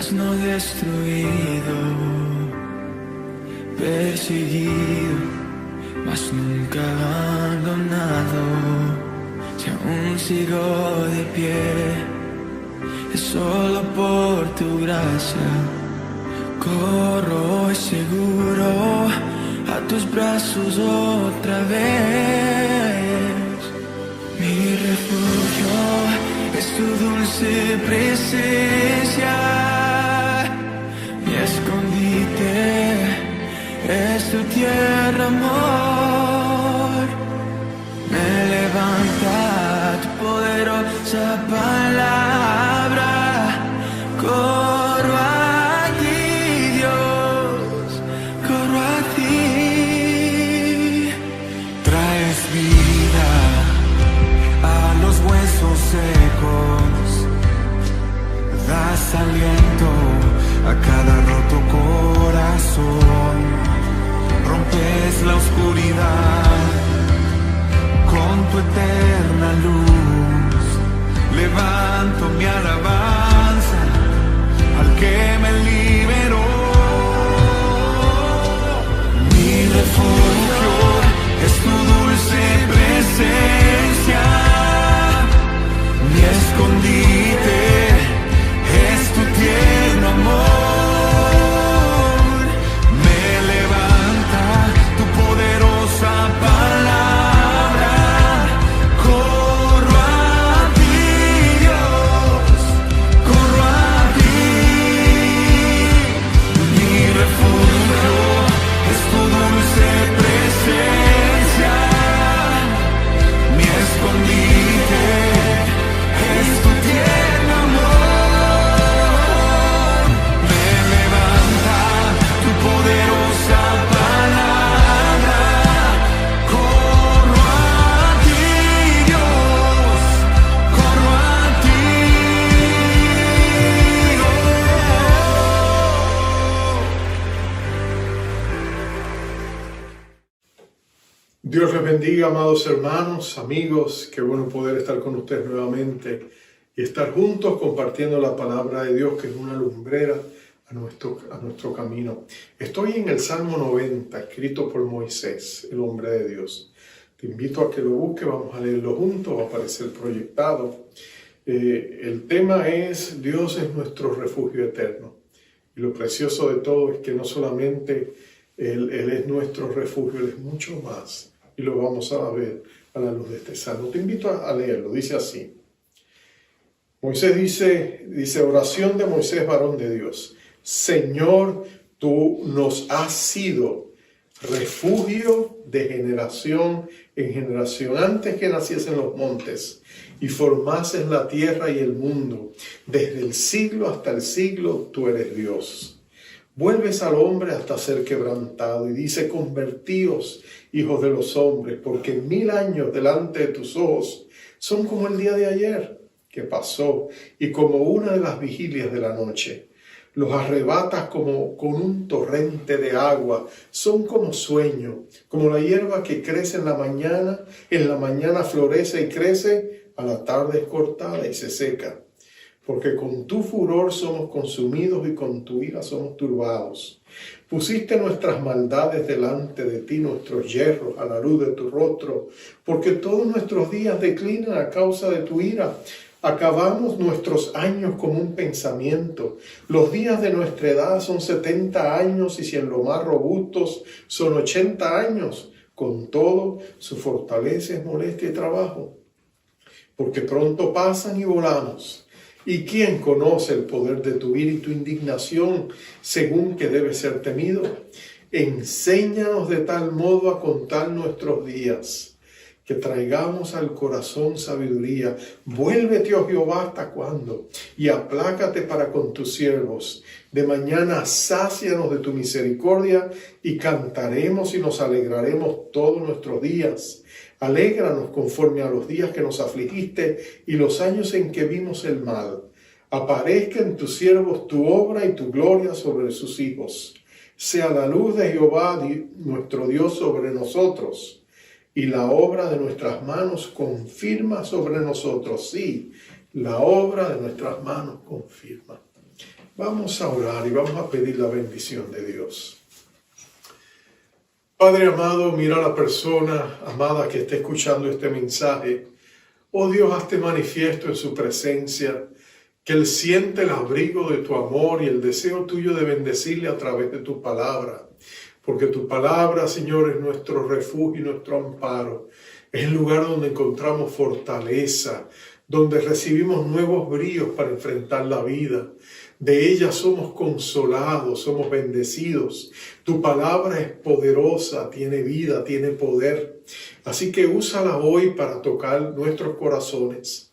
mas no destruido, perseguido, mas nunca abandonado. Si aún sigo de pie, es solo por tu gracia. Corro hoy seguro a tus brazos otra vez. Mi refugio es tu dulce presencia, mi escondite es tu tierra, amor. Me levanta tu poderosa palabra. Corro a ti, Dios, corro a ti. Traes vida a los huesos secos, das aliento a cada roto corazón. Rompes la oscuridad con tu eterna luz. Levanto mi alabanza al que me liberó. Mi refugio es tu dulce presencia, mi escondite es tu tierno amor. Me levanta tu poderosa palabra. Corro a ti, Dios, corro a ti. Mi refugio es tu dulce presencia, mi escondite es tu tierno amor. Me levanta tu poderosa palabra. Corro a ti, Dios, corro a ti. Dios les bendiga, amados hermanos, amigos. Qué bueno poder estar con ustedes nuevamente y estar juntos compartiendo la palabra de Dios, que es una lumbrera a nuestro camino. Estoy en el Salmo 90, escrito por Moisés, el hombre de Dios. Te invito a que lo busques, vamos a leerlo juntos, va a aparecer proyectado. El tema es: Dios es nuestro refugio eterno. Y lo precioso de todo es que no solamente Él es nuestro refugio, Él es mucho más. Y lo vamos a ver a la luz de este salmo. Te invito a leerlo, dice así. Moisés dice, oración de Moisés, varón de Dios. Señor, tú nos has sido refugio de generación en generación. Antes que naciesen los montes y formases la tierra y el mundo, desde el siglo hasta el siglo, tú eres Dios. Vuelves al hombre hasta ser quebrantado y dice, convertíos, hijos de los hombres, porque 1000 años delante de tus ojos son como el día de ayer que pasó y como una de las vigilias de la noche. Los arrebatas como con un torrente de agua, son como sueño, como la hierba que crece en la mañana florece y crece, a la tarde es cortada y se seca. Porque con tu furor somos consumidos y con tu ira somos turbados. Pusiste nuestras maldades delante de ti, nuestros yerros a la luz de tu rostro, porque todos nuestros días declinan a causa de tu ira. Acabamos nuestros años como un pensamiento. Los días de nuestra edad son 70 años y si en lo más robustos son 80 años. Con todo, su fortaleza es molestia y trabajo. Porque pronto pasan y volamos. ¿Y quién conoce el poder de tu ira y tu indignación, según que debe ser temido? Enséñanos de tal modo a contar nuestros días, que traigamos al corazón sabiduría. Vuélvete, oh Jehová, ¿hasta cuándo? Y aplácate para con tus siervos. De mañana sácianos de tu misericordia y cantaremos y nos alegraremos todos nuestros días. Alégranos conforme a los días que nos afligiste y los años en que vimos el mal. Aparezca en tus siervos tu obra y tu gloria sobre sus hijos. Sea la luz de Jehová nuestro Dios sobre nosotros y la obra de nuestras manos confirma sobre nosotros. Sí, la obra de nuestras manos confirma. Vamos a orar y vamos a pedir la bendición de Dios. Padre amado, mira a la persona amada que está escuchando este mensaje. Oh Dios, hazte manifiesto en su presencia, que Él siente el abrigo de tu amor y el deseo tuyo de bendecirle a través de tu palabra. Porque tu palabra, Señor, es nuestro refugio y nuestro amparo. Es el lugar donde encontramos fortaleza, donde recibimos nuevos bríos para enfrentar la vida. De ella somos consolados, somos bendecidos. Tu palabra es poderosa, tiene vida, tiene poder. Así que úsala hoy para tocar nuestros corazones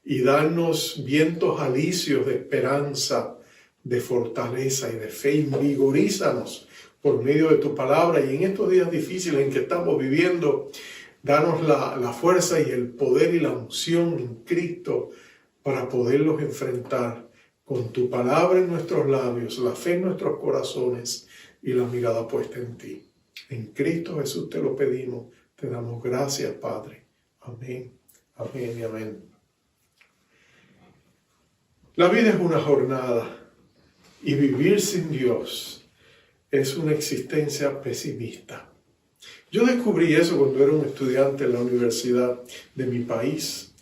y darnos vientos alicios de esperanza, de fortaleza y de fe. Invigorízanos por medio de tu palabra, y en estos días difíciles en que estamos viviendo, danos la fuerza y el poder y la unción en Cristo para poderlos enfrentar con tu palabra en nuestros labios, la fe en nuestros corazones y la mirada puesta en ti. En Cristo Jesús te lo pedimos, te damos gracias, Padre. Amén, amén y amén. La vida es una jornada y vivir sin Dios es una existencia pesimista. Yo descubrí eso cuando era un estudiante en la universidad de mi país.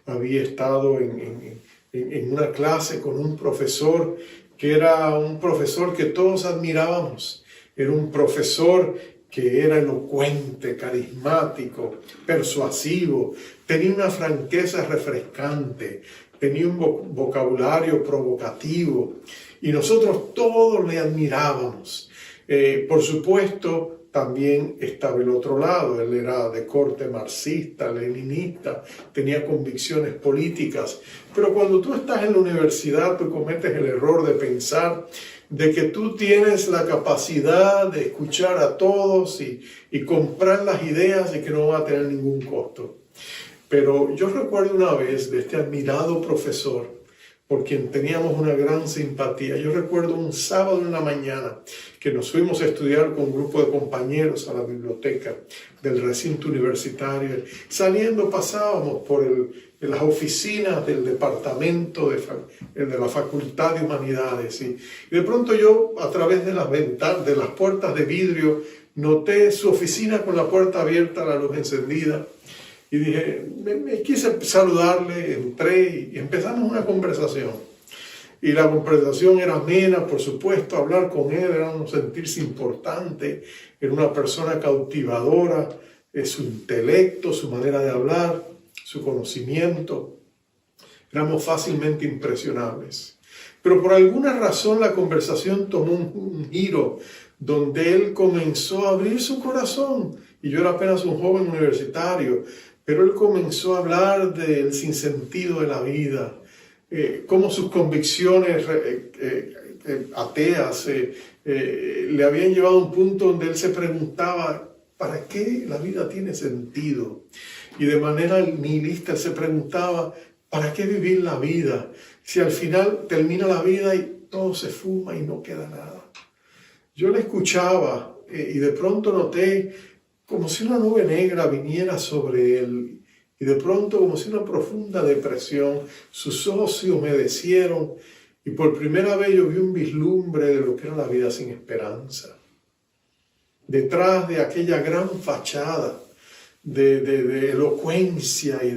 Había estado en una clase con un profesor que era un profesor que todos admirábamos. Era un profesor que era elocuente, carismático, persuasivo, tenía una franqueza refrescante, tenía un vocabulario provocativo y nosotros todos le admirábamos. Por supuesto, también estaba el otro lado. Él era de corte marxista, leninista, tenía convicciones políticas. Pero cuando tú estás en la universidad, tú cometes el error de pensar de que tú tienes la capacidad de escuchar a todos y comprar las ideas y que no va a tener ningún costo. Pero yo recuerdo una vez de este admirado profesor, por quien teníamos una gran simpatía. Yo recuerdo un sábado en la mañana que nos fuimos a estudiar con un grupo de compañeros a la biblioteca del recinto universitario. Saliendo pasábamos por las oficinas del departamento de la Facultad de Humanidades. Y de pronto yo, a través de las ventanas, de las puertas de vidrio, noté su oficina con la puerta abierta, la luz encendida. Y dije, me quise saludarle, entré y empezamos una conversación. Y la conversación era amena, por supuesto, hablar con él era un sentirse importante, era una persona cautivadora, su intelecto, su manera de hablar, su conocimiento. Éramos fácilmente impresionables. Pero por alguna razón la conversación tomó un giro donde él comenzó a abrir su corazón. Y yo era apenas un joven universitario. Pero él comenzó a hablar del sinsentido de la vida, cómo sus convicciones ateas le habían llevado a un punto donde él se preguntaba, ¿para qué la vida tiene sentido? Y de manera nihilista él se preguntaba, ¿para qué vivir la vida? Si al final termina la vida y todo se fuma y no queda nada. Yo le escuchaba y de pronto noté como si una nube negra viniera sobre él, y de pronto como si una profunda depresión, sus ojos se humedecieron, y por primera vez yo vi un vislumbre de lo que era la vida sin esperanza. Detrás de aquella gran fachada de elocuencia y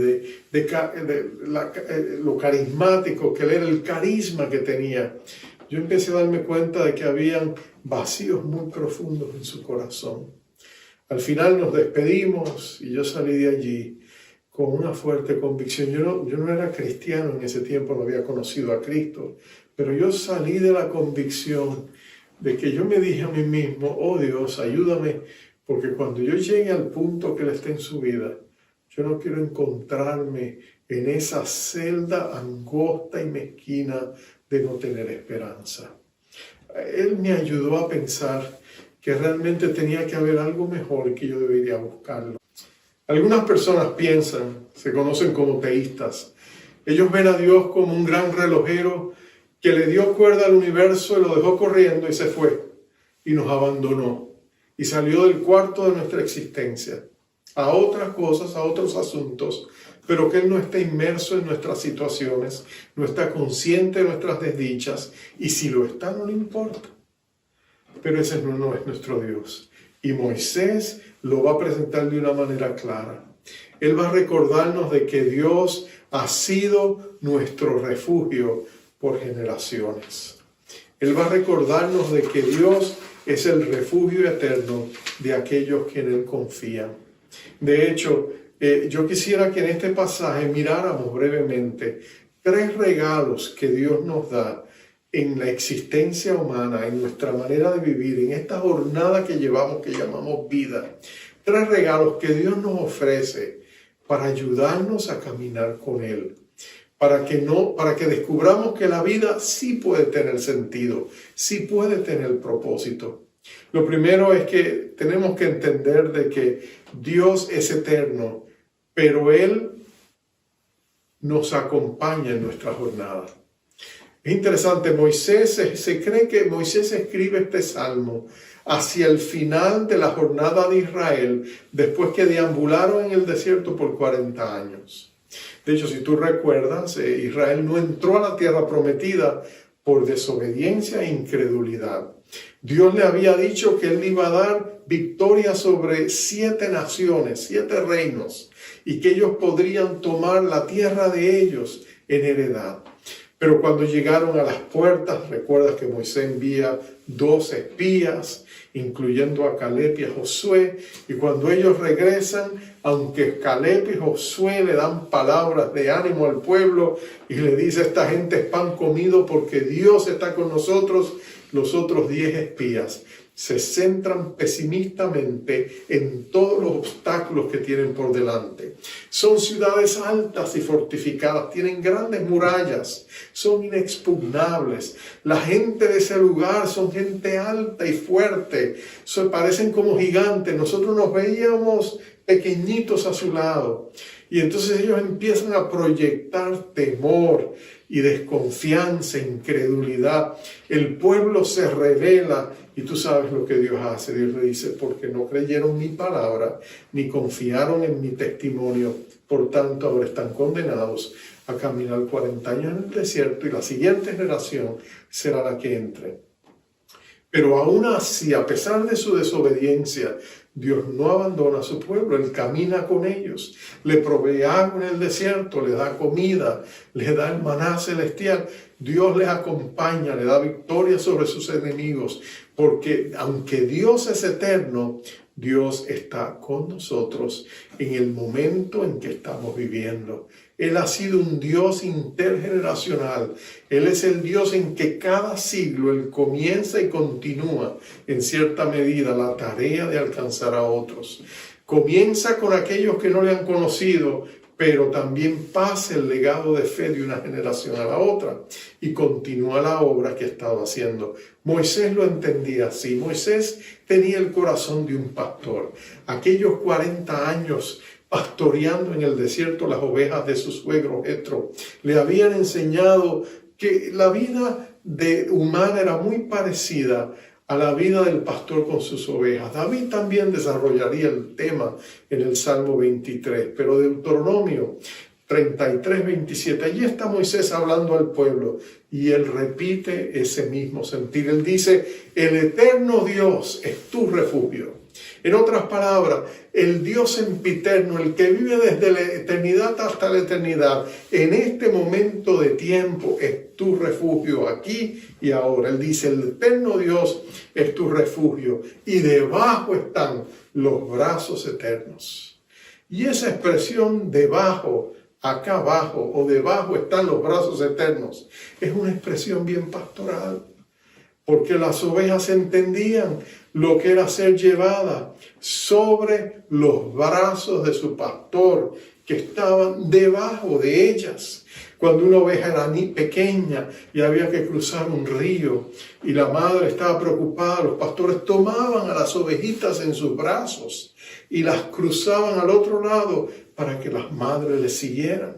lo carismático que él era, el carisma que tenía, yo empecé a darme cuenta de que habían vacíos muy profundos en su corazón. Al final nos despedimos y yo salí de allí con una fuerte convicción. Yo no era cristiano en ese tiempo, no había conocido a Cristo, pero yo salí de la convicción de que yo me dije a mí mismo, oh Dios, ayúdame, porque cuando yo llegue al punto que Él esté en su vida, yo no quiero encontrarme en esa celda angosta y mezquina de no tener esperanza. Él me ayudó a pensar que realmente tenía que haber algo mejor y que yo debería buscarlo. Algunas personas piensan, se conocen como teístas. Ellos ven a Dios como un gran relojero que le dio cuerda al universo y lo dejó corriendo y se fue y nos abandonó y salió del cuarto de nuestra existencia a otras cosas, a otros asuntos, pero que Él no está inmerso en nuestras situaciones, no está consciente de nuestras desdichas, y si lo está, no le importa. Pero ese no es nuestro Dios. Y Moisés lo va a presentar de una manera clara. Él va a recordarnos de que Dios ha sido nuestro refugio por generaciones. Él va a recordarnos de que Dios es el refugio eterno de aquellos que en Él confían. De hecho, yo quisiera que en este pasaje miráramos brevemente 3 regalos que Dios nos da en la existencia humana, en nuestra manera de vivir, en esta jornada que llevamos, que llamamos vida. 3 regalos que Dios nos ofrece para ayudarnos a caminar con Él. Para que descubramos que la vida sí puede tener sentido, sí puede tener propósito. Lo primero es que tenemos que entender de que Dios es eterno, pero Él nos acompaña en nuestra jornada. Es interesante, se cree que Moisés escribe este salmo hacia el final de la jornada de Israel, después que deambularon en el desierto por 40 años. De hecho, si tú recuerdas, Israel no entró a la tierra prometida por desobediencia e incredulidad. Dios le había dicho que Él iba a dar victoria sobre 7 naciones, 7 reinos, y que ellos podrían tomar la tierra de ellos en heredad. Pero cuando llegaron a las puertas, recuerdas que Moisés envía 2 espías, incluyendo a Caleb y a Josué, y cuando ellos regresan, aunque Caleb y Josué le dan palabras de ánimo al pueblo y le dice: esta gente es pan comido porque Dios está con nosotros, los otros 10 espías se centran pesimistamente en todos los obstáculos que tienen por delante. Son ciudades altas y fortificadas, tienen grandes murallas, son inexpugnables. La gente de ese lugar son gente alta y fuerte, parecen como gigantes. Nosotros nos veíamos pequeñitos a su lado. Y entonces ellos empiezan a proyectar temor y desconfianza, incredulidad. El pueblo se revela y tú sabes lo que Dios hace. Dios le dice: porque no creyeron mi palabra, ni confiaron en mi testimonio. Por tanto, ahora están condenados a caminar 40 años en el desierto y la siguiente generación será la que entre. Pero aún así, a pesar de su desobediencia, Dios no abandona a su pueblo. Él camina con ellos, le provee agua en el desierto, le da comida, le da el maná celestial. Dios les acompaña, le da victoria sobre sus enemigos, porque aunque Dios es eterno, Dios está con nosotros en el momento en que estamos viviendo. Él ha sido un Dios intergeneracional. Él es el Dios en que cada siglo Él comienza y continúa en cierta medida la tarea de alcanzar a otros. Comienza con aquellos que no le han conocido, pero también pasa el legado de fe de una generación a la otra y continúa la obra que estaba haciendo. Moisés lo entendía así. Moisés tenía el corazón de un pastor. Aquellos 40 años pastoreando en el desierto las ovejas de su suegro Jetro le habían enseñado que la vida humana era muy parecida a la vida del pastor con sus ovejas. David también desarrollaría el tema en el Salmo 23, pero Deuteronomio 33, 27, allí está Moisés hablando al pueblo y él repite ese mismo sentir. Él dice: el eterno Dios es tu refugio. En otras palabras, el Dios sempiterno, el que vive desde la eternidad hasta la eternidad, en este momento de tiempo es tu refugio aquí y ahora. Él dice: el eterno Dios es tu refugio y debajo están los brazos eternos. Y esa expresión debajo, acá abajo o debajo están los brazos eternos, es una expresión bien pastoral, porque las ovejas entendían lo que era ser llevada sobre los brazos de su pastor, que estaban debajo de ellas. Cuando una oveja era pequeña y había que cruzar un río y la madre estaba preocupada, los pastores tomaban a las ovejitas en sus brazos y las cruzaban al otro lado para que las madres les siguieran.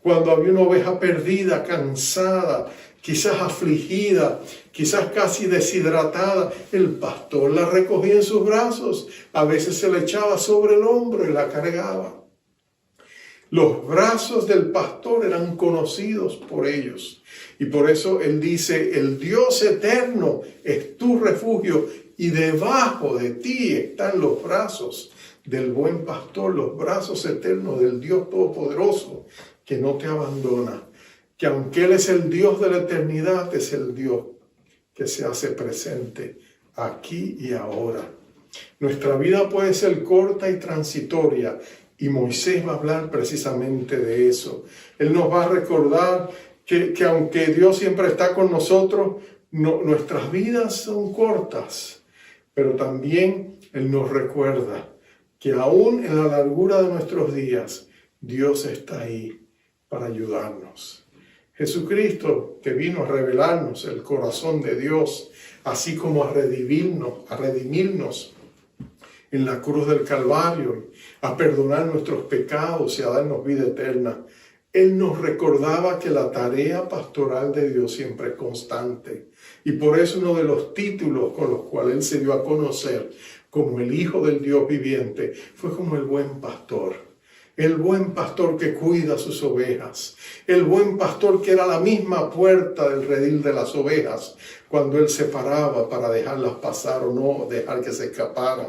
Cuando había una oveja perdida, cansada, quizás afligida, quizás casi deshidratada, el pastor la recogía en sus brazos. A veces se la echaba sobre el hombro y la cargaba. Los brazos del pastor eran conocidos por ellos. Y por eso él dice, el Dios eterno es tu refugio y debajo de ti están los brazos del buen pastor, los brazos eternos del Dios Todopoderoso que no te abandona. Que aunque Él es el Dios de la eternidad, es el Dios que se hace presente aquí y ahora. Nuestra vida puede ser corta y transitoria, y Moisés va a hablar precisamente de eso. Él nos va a recordar que aunque Dios siempre está con nosotros, nuestras vidas son cortas, pero también Él nos recuerda que aún en la largura de nuestros días, Dios está ahí para ayudarnos. Jesucristo, que vino a revelarnos el corazón de Dios, así como a redimirnos en la cruz del Calvario, a perdonar nuestros pecados y a darnos vida eterna. Él nos recordaba que la tarea pastoral de Dios siempre es constante. Y por eso uno de los títulos con los cuales Él se dio a conocer como el Hijo del Dios viviente fue como el buen pastor. El buen pastor que cuida sus ovejas. El buen pastor que era la misma puerta del redil de las ovejas cuando Él se paraba para dejarlas pasar o no dejar que se escaparan.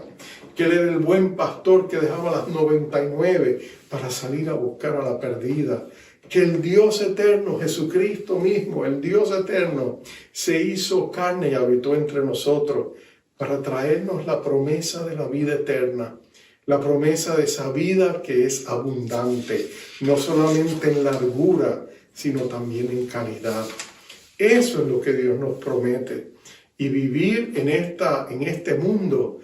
Que Él era el buen pastor que dejaba las 99 para salir a buscar a la perdida. Que el Dios eterno, Jesucristo mismo, el Dios eterno, se hizo carne y habitó entre nosotros para traernos la promesa de la vida eterna. La promesa de esa vida que es abundante, no solamente en largura, sino también en calidad. Eso es lo que Dios nos promete. Y vivir en este mundo,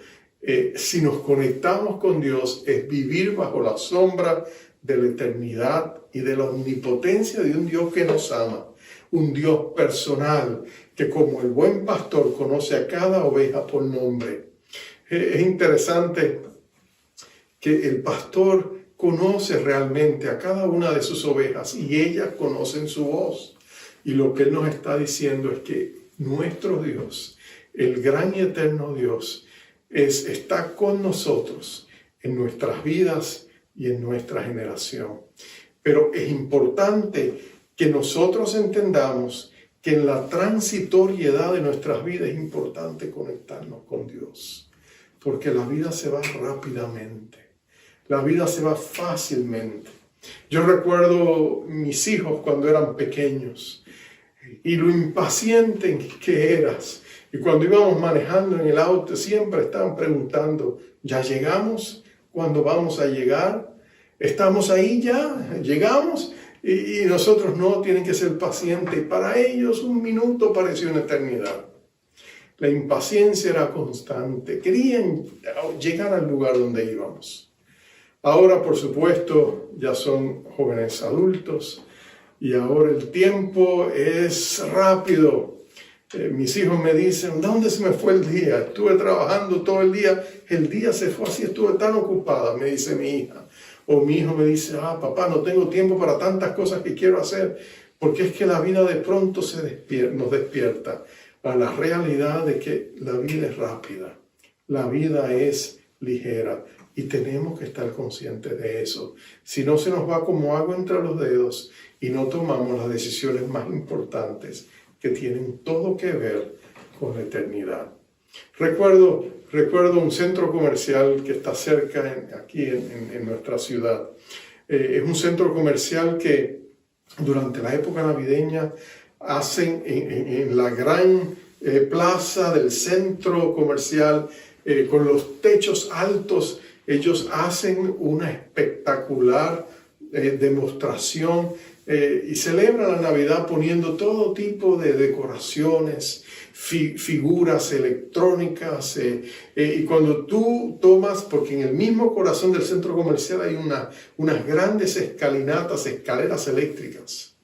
si nos conectamos con Dios, es vivir bajo la sombra de la eternidad y de la omnipotencia de un Dios que nos ama. Un Dios personal que como el buen pastor conoce a cada oveja por nombre. Es interesante que el pastor conoce realmente a cada una de sus ovejas y ellas conocen su voz. Y lo que Él nos está diciendo es que nuestro Dios, el gran y eterno Dios, está con nosotros en nuestras vidas y en nuestra generación. Pero es importante que nosotros entendamos que en la transitoriedad de nuestras vidas es importante conectarnos con Dios, porque la vida se va rápidamente. La vida se va fácilmente. Yo recuerdo mis hijos cuando eran pequeños y lo impaciente que eras. Y cuando íbamos manejando en el auto siempre estaban preguntando, ¿ya llegamos? ¿Cuándo vamos a llegar? ¿Estamos ahí ya? ¿Llegamos? Y nosotros no, tienen que ser pacientes. Para ellos 1 minuto pareció una eternidad. La impaciencia era constante. Querían llegar al lugar donde íbamos. Ahora, por supuesto, ya son jóvenes adultos y ahora el tiempo es rápido. Mis hijos me dicen, ¿dónde se me fue el día? Estuve trabajando todo el día se fue así, estuve tan ocupada, me dice mi hija. O mi hijo me dice, papá, no tengo tiempo para tantas cosas que quiero hacer, porque es que la vida de pronto nos despierta a la realidad de que la vida es rápida, la vida es ligera. Y tenemos que estar conscientes de eso. Si no, se nos va como agua entre los dedos y no tomamos las decisiones más importantes que tienen todo que ver con la eternidad. Recuerdo un centro comercial que está cerca aquí en nuestra ciudad. Es un centro comercial que durante la época navideña hacen en la gran plaza del centro comercial con los techos altos. Ellos hacen una espectacular demostración y celebran la Navidad poniendo todo tipo de decoraciones, figuras electrónicas. Y cuando tú tomas, porque en el mismo corazón del centro comercial hay unas grandes escaleras eléctricas.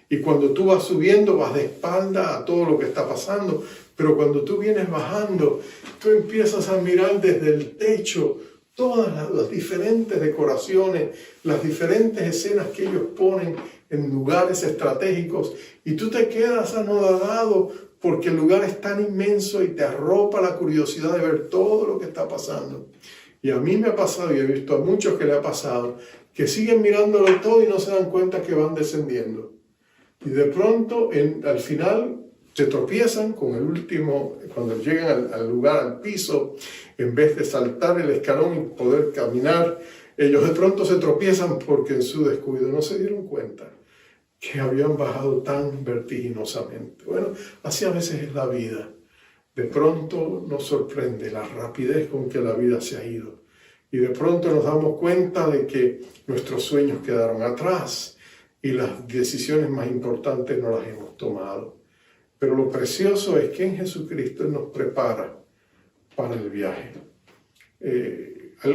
Y cuando tú vas subiendo, vas de espalda a todo lo que está pasando. Pero cuando tú vienes bajando, tú empiezas a mirar desde el techo todas las diferentes decoraciones, las diferentes escenas que ellos ponen en lugares estratégicos y tú te quedas anodado porque el lugar es tan inmenso y te arropa la curiosidad de ver todo lo que está pasando. Y a mí me ha pasado y he visto a muchos que le ha pasado que siguen mirándolo todo y no se dan cuenta que van descendiendo. Y de pronto, al final, se tropiezan con el último, cuando llegan al lugar, al piso, en vez de saltar el escalón y poder caminar, ellos de pronto se tropiezan porque en su descuido no se dieron cuenta que habían bajado tan vertiginosamente. Bueno, así a veces es la vida. De pronto nos sorprende la rapidez con que la vida se ha ido. Y de pronto nos damos cuenta de que nuestros sueños quedaron atrás y las decisiones más importantes no las hemos tomado. Pero lo precioso es que en Jesucristo Él nos prepara para el viaje.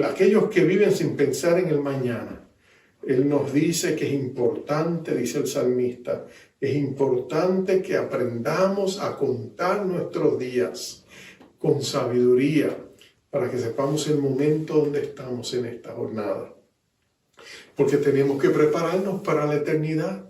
Aquellos que viven sin pensar en el mañana, Él nos dice que es importante, dice el salmista, es importante que aprendamos a contar nuestros días con sabiduría para que sepamos el momento donde estamos en esta jornada. Porque tenemos que prepararnos para la eternidad.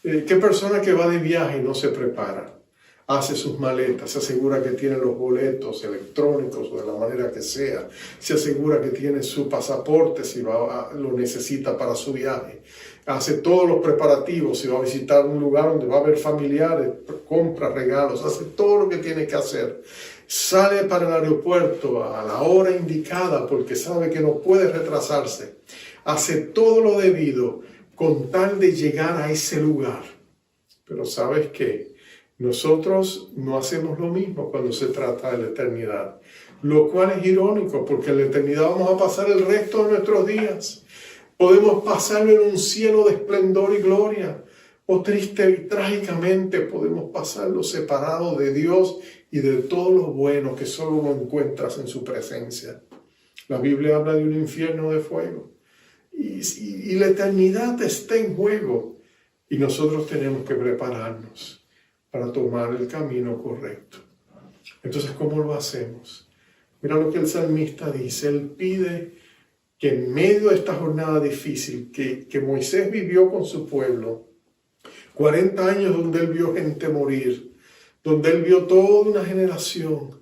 ¿Qué persona que va de viaje no se prepara? Hace sus maletas, se asegura que tiene los boletos electrónicos o de la manera que sea, se asegura que tiene su pasaporte si lo necesita para su viaje, hace todos los preparativos, si va a visitar un lugar donde va a haber familiares, compra regalos, hace todo lo que tiene que hacer, sale para el aeropuerto a la hora indicada porque sabe que no puede retrasarse, hace todo lo debido con tal de llegar a ese lugar. Pero ¿sabes qué? Nosotros no hacemos lo mismo cuando se trata de la eternidad, lo cual es irónico porque en la eternidad vamos a pasar el resto de nuestros días. Podemos pasarlo en un cielo de esplendor y gloria, o triste y trágicamente podemos pasarlo separado de Dios y de todo lo bueno que solo lo encuentras en su presencia. La Biblia habla de un infierno de fuego y la eternidad está en juego y nosotros tenemos que prepararnos para tomar el camino correcto. Entonces, ¿cómo lo hacemos? Mira lo que el salmista dice. Él pide que en medio de esta jornada difícil que Moisés vivió con su pueblo, 40 años donde él vio gente morir, donde él vio toda una generación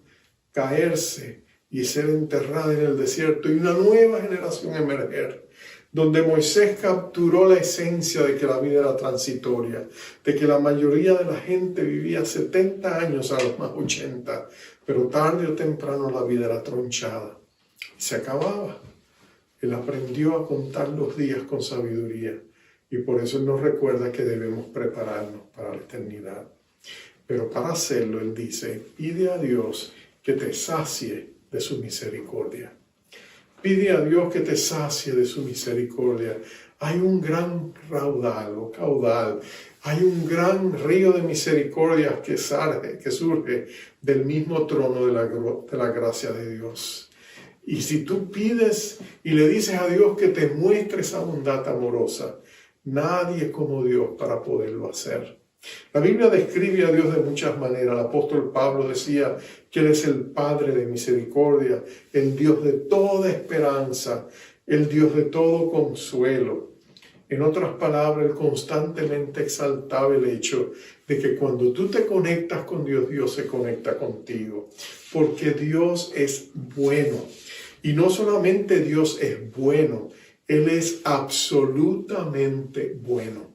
caerse y ser enterrada en el desierto y una nueva generación emerger, donde Moisés capturó la esencia de que la vida era transitoria, de que la mayoría de la gente vivía 70 años a los más 80, pero tarde o temprano la vida era tronchada y se acababa. Él aprendió a contar los días con sabiduría y por eso Él nos recuerda que debemos prepararnos para la eternidad. Pero para hacerlo, Él dice, pide a Dios que te sacie de su misericordia. Pide a Dios que te sacie de su misericordia. Hay un gran caudal, hay un gran río de misericordia que surge del mismo trono de la gracia de Dios. Y si tú pides y le dices a Dios que te muestre esa bondad amorosa, nadie como Dios para poderlo hacer. La Biblia describe a Dios de muchas maneras. El apóstol Pablo decía que Él es el Padre de misericordia, el Dios de toda esperanza, el Dios de todo consuelo. En otras palabras, Él constantemente exaltaba el hecho de que cuando tú te conectas con Dios, Dios se conecta contigo. Porque Dios es bueno. Y no solamente Dios es bueno, Él es absolutamente bueno.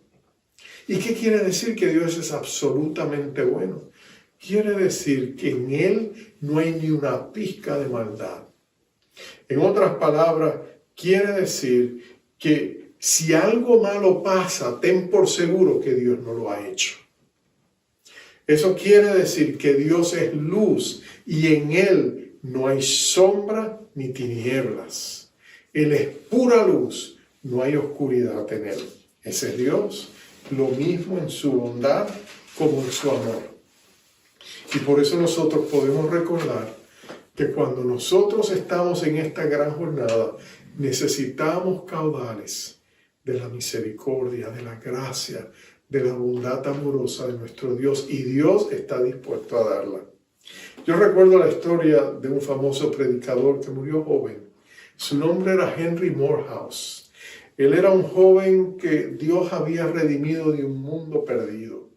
¿Y qué quiere decir que Dios es absolutamente bueno? Quiere decir que en Él no hay ni una pizca de maldad. En otras palabras, quiere decir que si algo malo pasa, ten por seguro que Dios no lo ha hecho. Eso quiere decir que Dios es luz y en Él no hay sombra ni tinieblas. Él es pura luz, no hay oscuridad en Él. Ese es Dios. Lo mismo en su bondad como en su amor. Y por eso nosotros podemos recordar que cuando nosotros estamos en esta gran jornada, necesitamos caudales de la misericordia, de la gracia, de la bondad amorosa de nuestro Dios. Y Dios está dispuesto a darla. Yo recuerdo la historia de un famoso predicador que murió joven. Su nombre era Henry Morehouse. Él era un joven que Dios había redimido de un mundo perdido.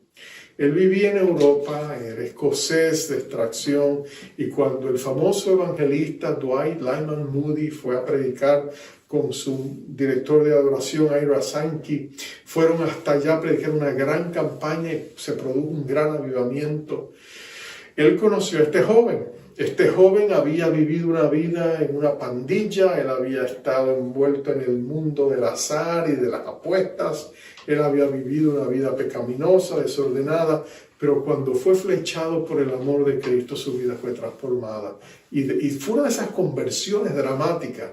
Él vivía en Europa, era escocés de extracción, y cuando el famoso evangelista Dwight Lyman Moody fue a predicar con su director de adoración, Ira Sankey, fueron hasta allá a predicar una gran campaña y se produjo un gran avivamiento. Él conoció a este joven. Este joven había vivido una vida en una pandilla, él había estado envuelto en el mundo del azar y de las apuestas, él había vivido una vida pecaminosa, desordenada, pero cuando fue flechado por el amor de Cristo, su vida fue transformada. Y fue una de esas conversiones dramáticas,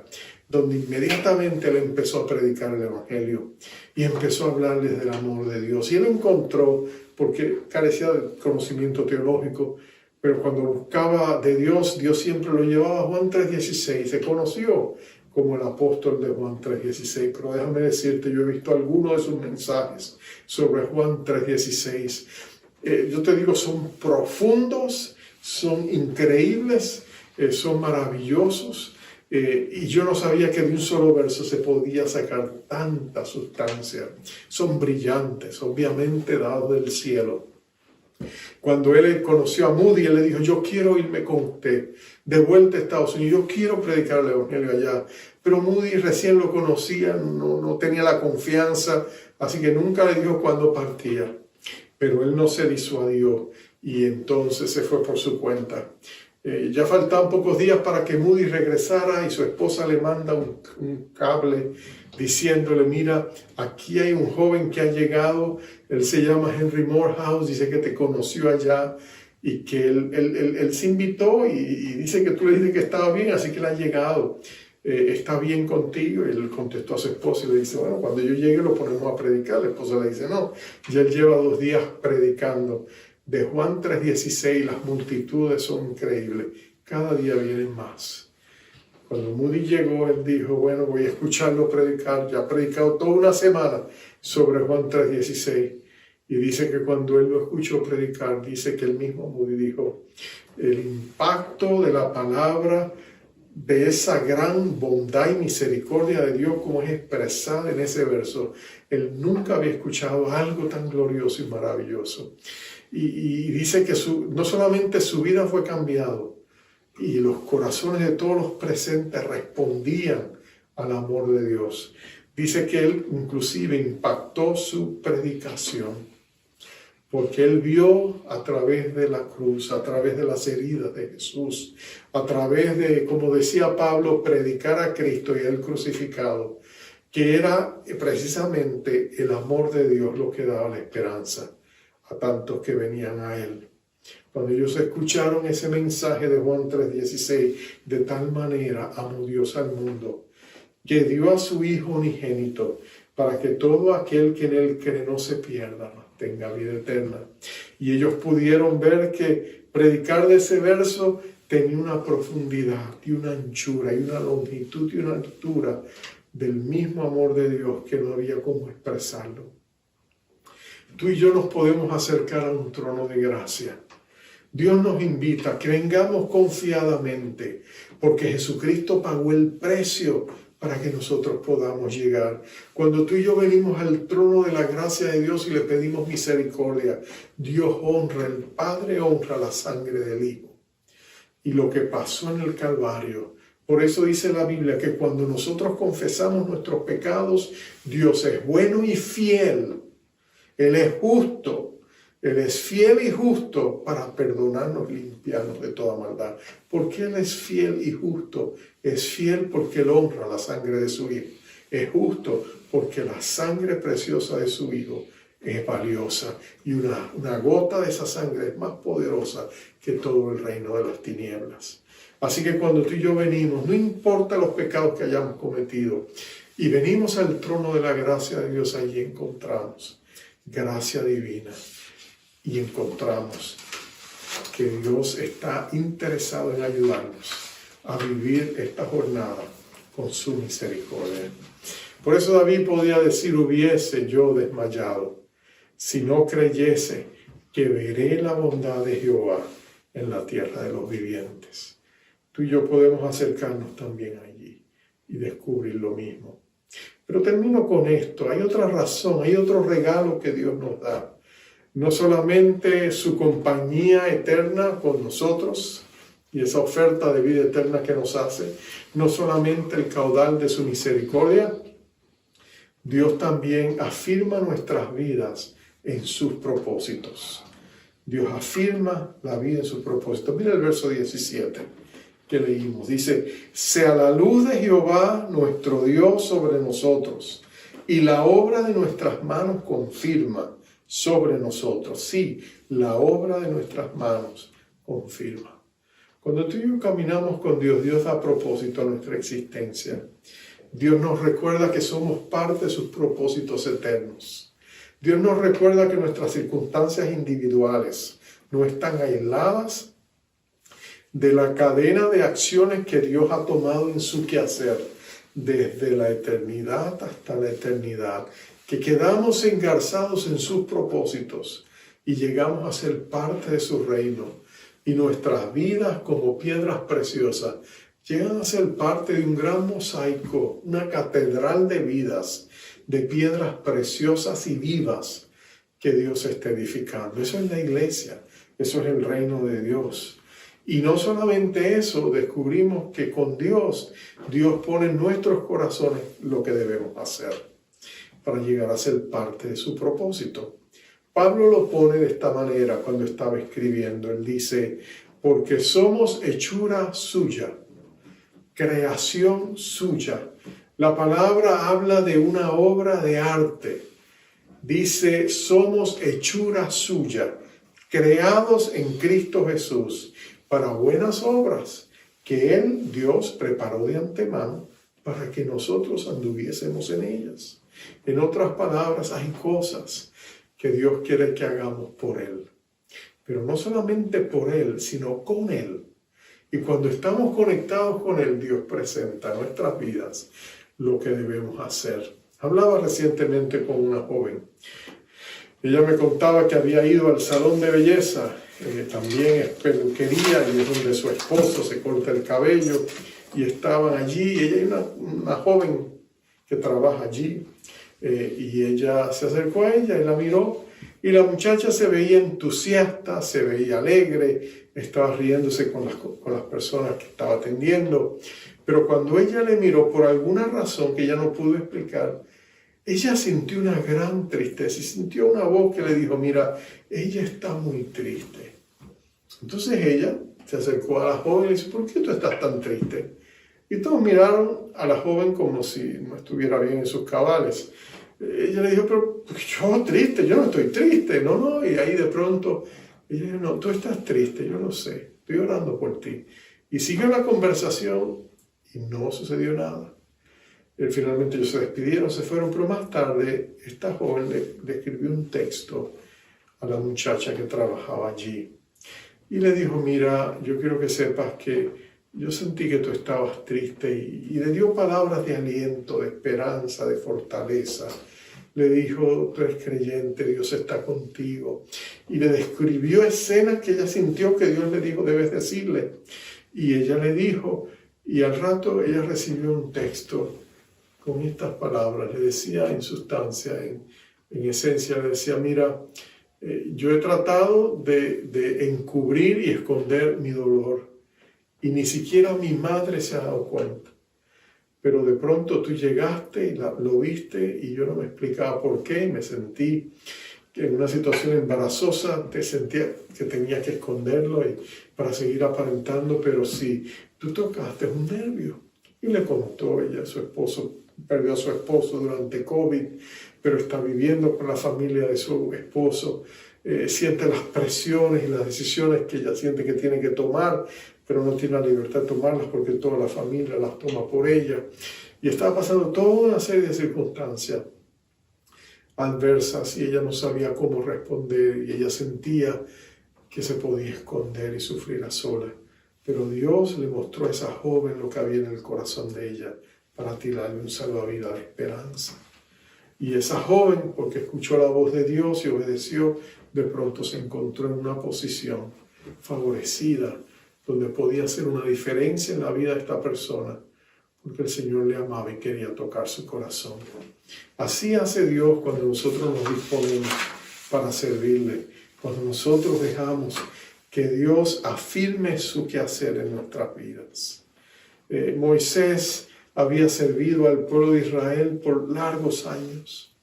donde inmediatamente él empezó a predicar el Evangelio y empezó a hablarles del amor de Dios. Y él encontró, porque carecía de conocimiento teológico, pero cuando buscaba de Dios, Dios siempre lo llevaba a Juan 3:16. Se conoció como el apóstol de Juan 3:16. Pero déjame decirte, yo he visto algunos de sus mensajes sobre Juan 3:16. Yo te digo, son profundos, son increíbles, son maravillosos. Y yo no sabía que de un solo verso se podía sacar tanta sustancia. Son brillantes, obviamente dados del cielo. Cuando él conoció a Moody, él le dijo, yo quiero irme con usted de vuelta a Estados Unidos, yo quiero predicar el Evangelio allá. Pero Moody recién lo conocía, no tenía la confianza, así que nunca le dijo cuándo partía. Pero él no se disuadió y entonces se fue por su cuenta. Ya faltaban pocos días para que Moody regresara y su esposa le manda un cable diciéndole, mira, aquí hay un joven que ha llegado, él se llama Henry Morehouse, dice que te conoció allá y que él se invitó y dice que tú le dijiste que estaba bien, así que él ha llegado, está bien contigo. Y él contestó a su esposa y le dice, bueno, cuando yo llegue lo ponemos a predicar. La esposa le dice, no, ya él lleva 2 días predicando. De Juan 3:16, las multitudes son increíbles, cada día vienen más. Cuando Moody llegó, él dijo, bueno, voy a escucharlo predicar. Ya ha predicado toda una semana sobre Juan 3:16. Y dice que cuando él lo escuchó predicar, dice que el mismo Moody dijo, el impacto de la palabra, de esa gran bondad y misericordia de Dios como es expresada en ese verso, él nunca había escuchado algo tan glorioso y maravilloso. Y dice que no solamente su vida fue cambiado, y los corazones de todos los presentes respondían al amor de Dios. Dice que él inclusive impactó su predicación, porque él vio a través de la cruz, a través de las heridas de Jesús, a través de, como decía Pablo, predicar a Cristo y a él crucificado, que era precisamente el amor de Dios lo que daba la esperanza a tantos que venían a él. Cuando ellos escucharon ese mensaje de Juan 3:16, de tal manera amó Dios al mundo, que dio a su Hijo unigénito, para que todo aquel que en él cree no se pierda, mas tenga vida eterna. Y ellos pudieron ver que predicar de ese verso tenía una profundidad y una anchura y una longitud y una altura del mismo amor de Dios que no había cómo expresarlo. Tú y yo nos podemos acercar a un trono de gracia. Dios nos invita a que vengamos confiadamente, porque Jesucristo pagó el precio para que nosotros podamos llegar. Cuando tú y yo venimos al trono de la gracia de Dios y le pedimos misericordia, Dios honra, el Padre honra la sangre del Hijo. Y lo que pasó en el Calvario. Por eso dice la Biblia que cuando nosotros confesamos nuestros pecados, Dios es bueno y fiel. Él es justo, Él es fiel y justo para perdonarnos y limpiarnos de toda maldad. ¿Por qué Él es fiel y justo? Es fiel porque Él honra la sangre de su Hijo. Es justo porque la sangre preciosa de su Hijo es valiosa. Y una gota de esa sangre es más poderosa que todo el reino de las tinieblas. Así que cuando tú y yo venimos, no importa los pecados que hayamos cometido, y venimos al trono de la gracia de Dios, allí encontramos gracia divina y encontramos que Dios está interesado en ayudarnos a vivir esta jornada con su misericordia. Por eso David podía decir, hubiese yo desmayado si no creyese que veré la bondad de Jehová en la tierra de los vivientes. Tú y yo podemos acercarnos también allí y descubrir lo mismo. Pero termino con esto. Hay otra razón, hay otro regalo que Dios nos da. no solamente su compañía eterna con nosotros y esa oferta de vida eterna que nos hace, no solamente el caudal de su misericordia, Dios también afirma nuestras vidas en sus propósitos. Dios afirma la vida en sus propósitos. Mira el verso 17 que leímos. Dice, sea la luz de Jehová nuestro Dios sobre nosotros, y la obra de nuestras manos confirma sobre nosotros. Sí, la obra de nuestras manos confirma. Cuando tú y yo caminamos con Dios, Dios da propósito a nuestra existencia. Dios nos recuerda que somos parte de sus propósitos eternos. Dios nos recuerda que nuestras circunstancias individuales no están aisladas de la cadena de acciones que Dios ha tomado en su quehacer desde la eternidad hasta la eternidad, que quedamos engarzados en sus propósitos y llegamos a ser parte de su reino, y nuestras vidas como piedras preciosas llegan a ser parte de un gran mosaico, una catedral de vidas, de piedras preciosas y vivas que Dios está edificando. Eso es la iglesia, eso es el reino de Dios. Y no solamente eso, descubrimos que con Dios, Dios pone en nuestros corazones lo que debemos hacer para llegar a ser parte de su propósito. Pablo lo pone de esta manera cuando estaba escribiendo. Él dice, porque somos hechura suya, creación suya. La palabra habla de una obra de arte. Dice, somos hechura suya, creados en Cristo Jesús, para buenas obras que Él, Dios, preparó de antemano para que nosotros anduviésemos en ellas. En otras palabras, hay cosas que Dios quiere que hagamos por Él. Pero no solamente por Él, sino con Él. Y cuando estamos conectados con Él, Dios presenta en nuestras vidas lo que debemos hacer. Hablaba recientemente con una joven. Ella me contaba que había ido al salón de belleza, también es peluquería, y es donde su esposo se corta el cabello, y estaban allí. Ella es una joven que trabaja allí, y ella se acercó a ella y la miró, y la muchacha se veía entusiasta, se veía alegre, estaba riéndose con las personas que estaba atendiendo. Pero cuando ella le miró, por alguna razón que ella no pudo explicar, ella sintió una gran tristeza y sintió una voz que le dijo, mira, ella está muy triste. Entonces ella se acercó a la joven y le dice, ¿por qué tú estás tan triste? Y todos miraron a la joven como si no estuviera bien en sus cabales. Ella le dijo, pero yo triste, yo no estoy triste, no. Y ahí de pronto, ella dijo, no, tú estás triste, yo no sé, estoy orando por ti. Y siguió la conversación y no sucedió nada. Finalmente ellos se despidieron, se fueron, pero más tarde esta joven le escribió un texto a la muchacha que trabajaba allí. Y le dijo, mira, yo quiero que sepas que yo sentí que tú estabas triste, y le dio palabras de aliento, de esperanza, de fortaleza. Le dijo, tú eres creyente, Dios está contigo. Y le describió escenas que ella sintió que Dios le dijo, debes decirle. Y ella le dijo, y al rato ella recibió un texto con estas palabras. Le decía en sustancia, en esencia, le decía, mira, yo he tratado de encubrir y esconder mi dolor, y ni siquiera mi madre se ha dado cuenta. Pero de pronto tú llegaste y lo viste, y yo no me explicaba por qué. Me sentí que en una situación embarazosa te sentía que tenía que esconderlo para seguir aparentando, pero sí, tú tocaste un nervio. Y le contó ella, su esposo perdió a su esposo durante COVID, pero está viviendo con la familia de su esposo. Siente las presiones y las decisiones que ella siente que tiene que tomar, pero no tiene la libertad de tomarlas porque toda la familia las toma por ella. Y estaba pasando toda una serie de circunstancias adversas, y ella no sabía cómo responder, y ella sentía que se podía esconder y sufrir a sola. Pero Dios le mostró a esa joven lo que había en el corazón de ella para tirarle un salvavidas de esperanza. Y esa joven, porque escuchó la voz de Dios y obedeció, de pronto se encontró en una posición favorecida, donde podía hacer una diferencia en la vida de esta persona, porque el Señor le amaba y quería tocar su corazón. Así hace Dios cuando nosotros nos disponemos para servirle. Cuando nosotros dejamos que Dios afirme su quehacer en nuestras vidas. Moisés había servido al pueblo de Israel por largos años.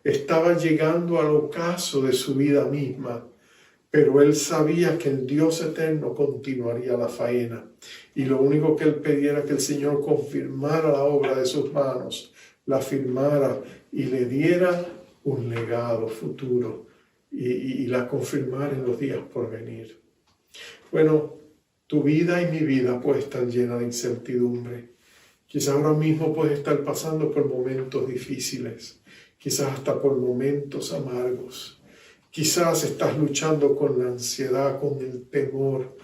Estaba llegando al ocaso de su vida misma, pero él sabía que el Dios eterno continuaría la faena. Y lo único que él pedía era que el Señor confirmara la obra de sus manos, la firmara y le diera un legado futuro y la confirmara en los días por venir. Bueno, tu vida y mi vida puede estar llena de incertidumbre. Quizás ahora mismo puedes estar pasando por momentos difíciles, quizás hasta por momentos amargos. Quizás estás luchando con la ansiedad, con el temor,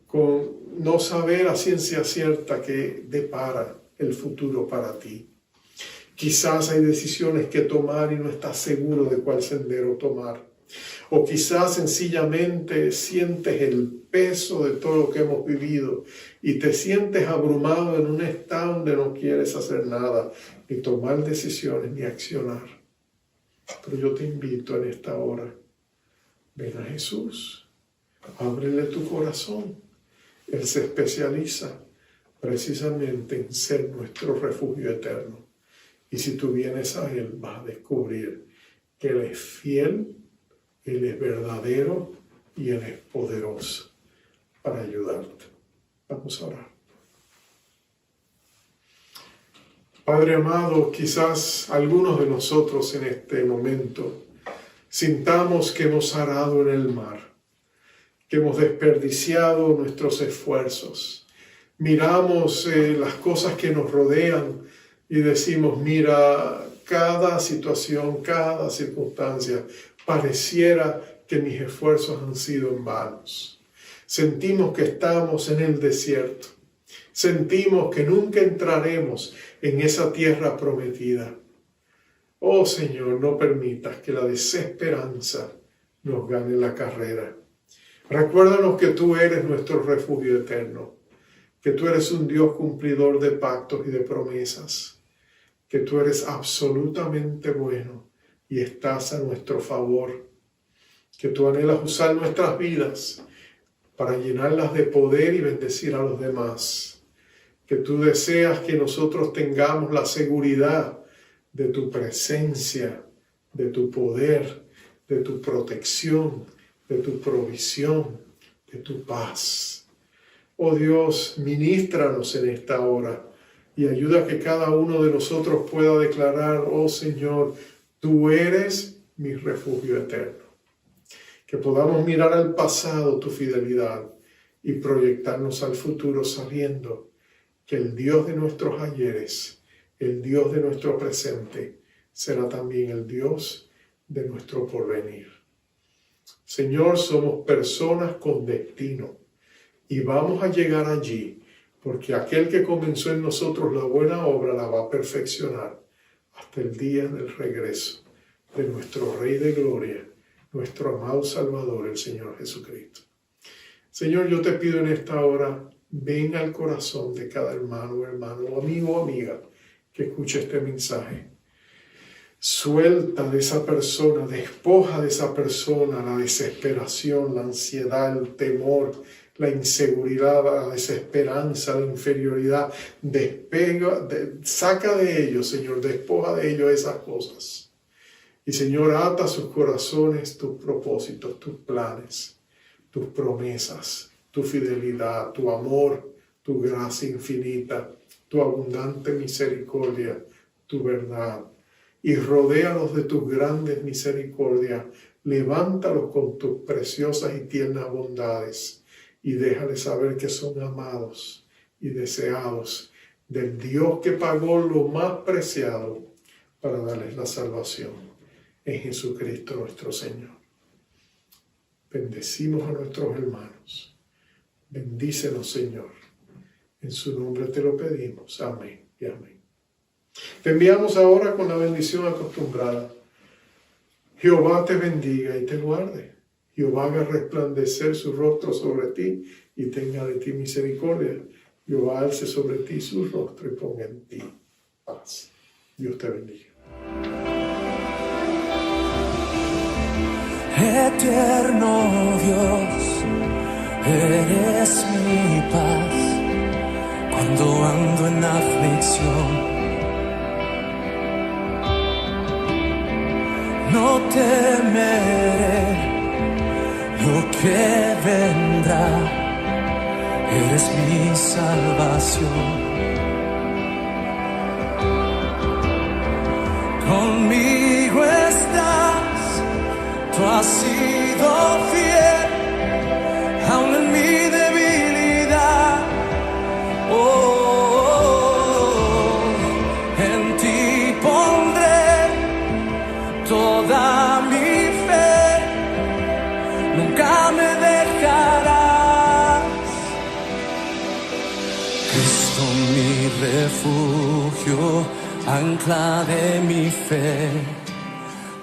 con no saber a ciencia cierta qué depara el futuro para ti. Quizás hay decisiones que tomar y no estás seguro de cuál sendero tomar. O quizás sencillamente sientes el peso de todo lo que hemos vivido y te sientes abrumado en un estado donde no quieres hacer nada, ni tomar decisiones, ni accionar. Pero yo te invito en esta hora, ven a Jesús, ábrele tu corazón. Él se especializa precisamente en ser nuestro refugio eterno. Y si tú vienes a Él, vas a descubrir que Él es fiel, Él es verdadero y Él es poderoso para ayudarte. Vamos a orar. Padre amado, quizás algunos de nosotros en este momento sintamos que hemos arado en el mar, que hemos desperdiciado nuestros esfuerzos. Miramos las cosas que nos rodean y decimos, mira, cada situación, cada circunstancia, pareciera que mis esfuerzos han sido en vanos. Sentimos que estamos en el desierto. Sentimos que nunca entraremos en esa tierra prometida. Oh Señor, no permitas que la desesperanza nos gane la carrera. Recuérdanos que tú eres nuestro refugio eterno, que tú eres un Dios cumplidor de pactos y de promesas, que tú eres absolutamente bueno y estás a nuestro favor, que tú anhelas usar nuestras vidas para llenarlas de poder y bendecir a los demás, que tú deseas que nosotros tengamos la seguridad de tu presencia, de tu poder, de tu protección, de tu provisión, de tu paz. Oh Dios, ministranos en esta hora y ayuda a que cada uno de nosotros pueda declarar, oh Señor, tú eres mi refugio eterno. Que podamos mirar al pasado tu fidelidad y proyectarnos al futuro sabiendo que el Dios de nuestros ayeres, el Dios de nuestro presente, será también el Dios de nuestro porvenir. Señor, somos personas con destino y vamos a llegar allí porque aquel que comenzó en nosotros la buena obra la va a perfeccionar hasta el día del regreso de nuestro Rey de Gloria, nuestro amado Salvador, el Señor Jesucristo. Señor, yo te pido en esta hora, ven al corazón de cada hermano, amigo o amiga que escuche este mensaje. Suelta de esa persona, despoja de esa persona la desesperación, la ansiedad, el temor, la inseguridad, la desesperanza, la inferioridad. Saca de ellos, Señor, despoja de ellos esas cosas. Y Señor, ata a sus corazones tus propósitos, tus planes, tus promesas, tu fidelidad, tu amor, tu gracia infinita, tu abundante misericordia, tu verdad. Y rodéalos de tus grandes misericordias, levántalos con tus preciosas y tiernas bondades y déjales saber que son amados y deseados del Dios que pagó lo más preciado para darles la salvación en Jesucristo nuestro Señor. Bendecimos a nuestros hermanos. Bendícenos, Señor. En su nombre te lo pedimos. Amén y amén. Te enviamos ahora con la bendición acostumbrada. Jehová te bendiga y te guarde. Jehová haga resplandecer su rostro sobre ti y tenga de ti misericordia. Jehová alce sobre ti su rostro y ponga en ti paz. Dios te bendiga. Eterno Dios, eres mi paz cuando ando en aflicción. No temeré lo que vendrá, eres mi salvación. Conmigo estás, tú has sido fiel, aun en mi debilidad. En ti pondré toda mi fe, nunca me dejarás. Cristo mi refugio, ancla de mi fe.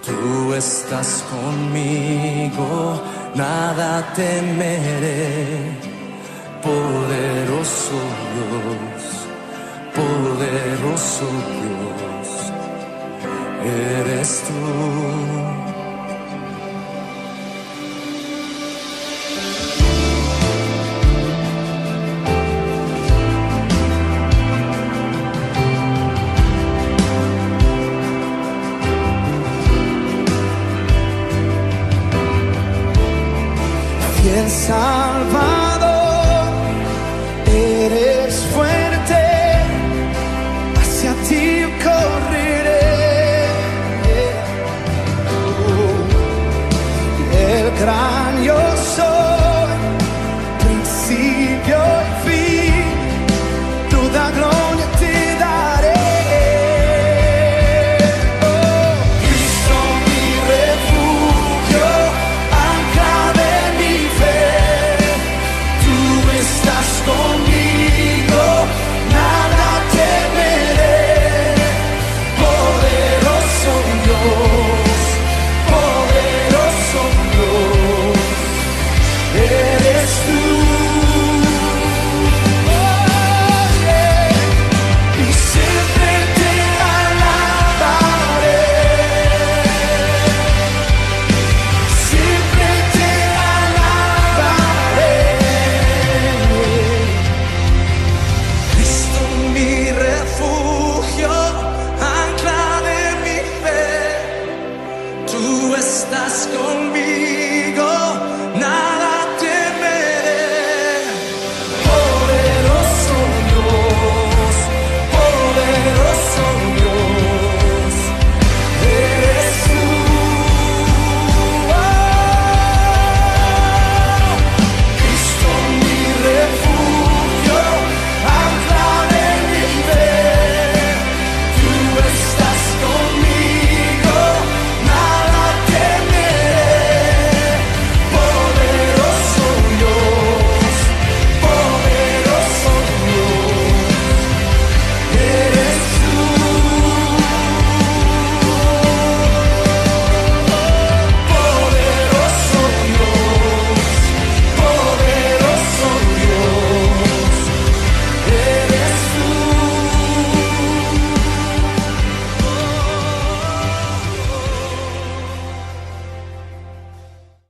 Tú estás conmigo, nada temeré. Poderoso Dios, poderoso Dios, eres tú.